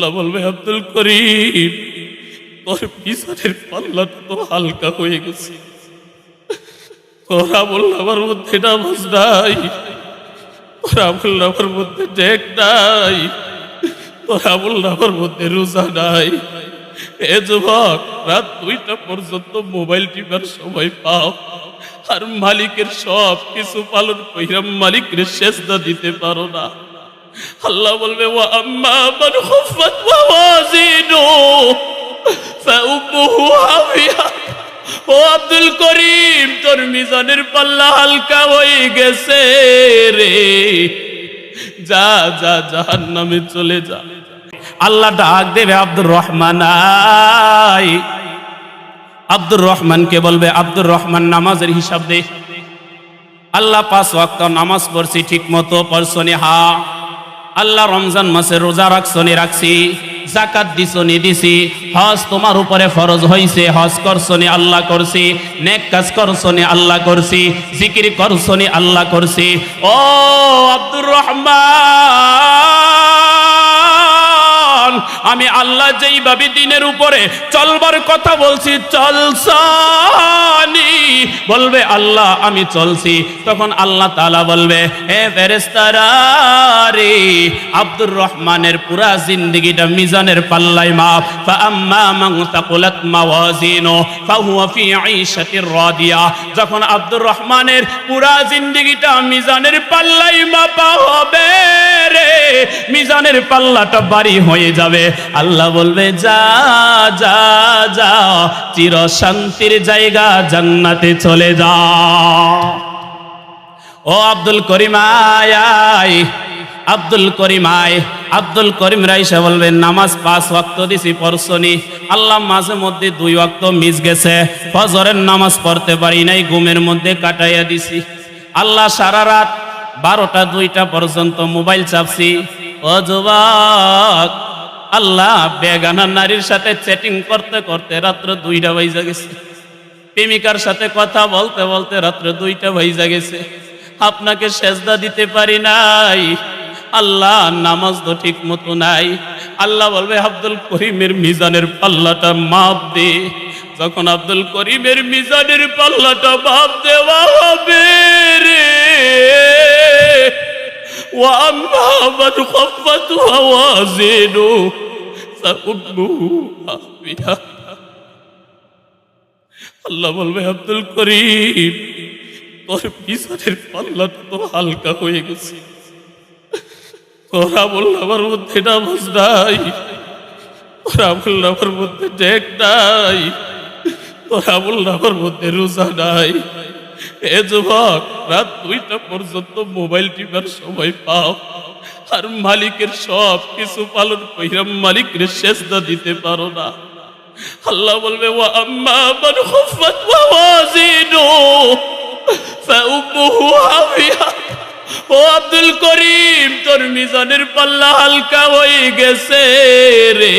আল্লাহ বলবে, আব্দুল করিম, তোর পিছনের পাল্লাটা তো হালকা হয়ে গেছে। তোরা বলল আমার মধ্যে নামাজ নাই, তোরা বলল আমার মধ্যে ডেক নাই, তোরা বলল আমার মধ্যে রোজা নাই। এ যুবক, রাত 2টা পর্যন্ত মোবাইল টিপার সময় পাও, আর মালিকের সব কিছু পালন কইরা মালিকের সেজদা দিতে পারো না। আল্লাহ বলবে, ওয়া আম্মা মান খুফফাত মাওয়াজিনু ফাউম্মুহু হাবিয়া। ও আব্দুল করিম, তোর মিজানের পাল্লা হালকা হয়ে গেছে রে, যা যা জাহান্নামে চলে যা। আল্লাহ ডাক দেবে, আব্দুর রহমান আই। আব্দুর রহমানকে বলবে, আব্দুর রহমান নামাজের হিসাব দে। আল্লাহ 5 ওয়াক্ত নামাজ পড়ছি ঠিক মতো পড়ছনি? হা। আল্লাহ রমজান মাসে রোজা রাখছনি? রাখছি। যাকাত দিছনি? দিছি। হজ তোমার উপরে ফরজ হইছে, হজ করছনি? আল্লাহ করছি। নেক কাজ করছনি? আল্লাহ করছি। জিকির করছনি? আল্লাহ করছি। ও আব্দুর রহমান, আমি আল্লাহ যেইভাবে দিনের উপরে চলবার কথা বলছি চলছনি? বলবে আল্লাহ আমি চলছি। তখন আল্লাহ তাআলা বলবে, হে ফেরেশতারা রে, আব্দুর রহমানের পুরা জিন্দেগিটা মিজানের পাল্লায় মাপ। ফাআম্মা মান তাকুলাত মাওয়াজিনু ফাহুয়া ফি আইশাতির রাদিয়া। যখন আব্দুর রহমানের পুরা জিন্দেগিটা মিজানের পাল্লায় মাপা হবে রে, মিজানের পাল্লাটা ভারী হয়ে যাবে। আল্লাহ বলবে, যা যা যা, চির শান্তির জায়গা জান্নাতে চলে যা। ও আব্দুল করিম আয়, আব্দুল করিম আয়। আব্দুল করিম রাইসা বলবেন, নামাজ 5 ওয়াক্ত দিছি পড়ছনি? আল্লাহ মাঝে মধ্যে 2 ওয়াক্ত মিস গেছে, ফজরের নামাজ পড়তে পারি নাই, ঘুমের মধ্যে কাটাইয়া দিছি। আল্লাহ সারা রাত 12টা 2টা পর্যন্ত মোবাইল চাপছি। ও যুবক, আল্লাহ বেগানা নারীর সাথে চ্যাটিং করতে করতে রাত্র 2টা বাজে গেছে। প্রেমিকার সাথে কথা বলতে বলতে রাত্র 2টা বাজে গেছে। আপনাকে সেজদা দিতে পারি নাই। আল্লাহ নামাজ তো ঠিক মতো নাই। আল্লাহ বলবে, আব্দুল করিমের মিজানের পাল্লাটা মাপ দে। যখন আব্দুল করিমের মিজানের পাল্লাটা মাপ দেওয়া হবে রে, ওয়া আম্মা মান খাফফাত মাওয়াজিনু ফাউম্মুহু হাবিয়া। আল্লাহ বলবে, আব্দুল করিম, তোর পিছনের পাল্লাটা তো হালকা হয়ে গেছে। তোরা বলল আমার মধ্যে নামাজ নাই, তোরা বলল আমার মধ্যে ডেক নাই, তোরা বলল আমার মধ্যে রোজা নাই। এ যুবক, রাত 2টা পর্যন্ত মোবাইল টিপার সময় পাও, আর মালিকের সব কিছু পালন কইরা মালিকের সেজদা দিতে পারো না। আল্লাহ বলবে, ওয়া আম্মা মান খুফফাত মাওয়াজিনু ফাউম্মুহু হাবিয়া। ও আব্দুল করিম, তোর মিজানের পাল্লা হালকা হয়ে গেছে রে,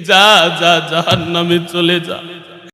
যা যা জাহান্নামে চলে যা।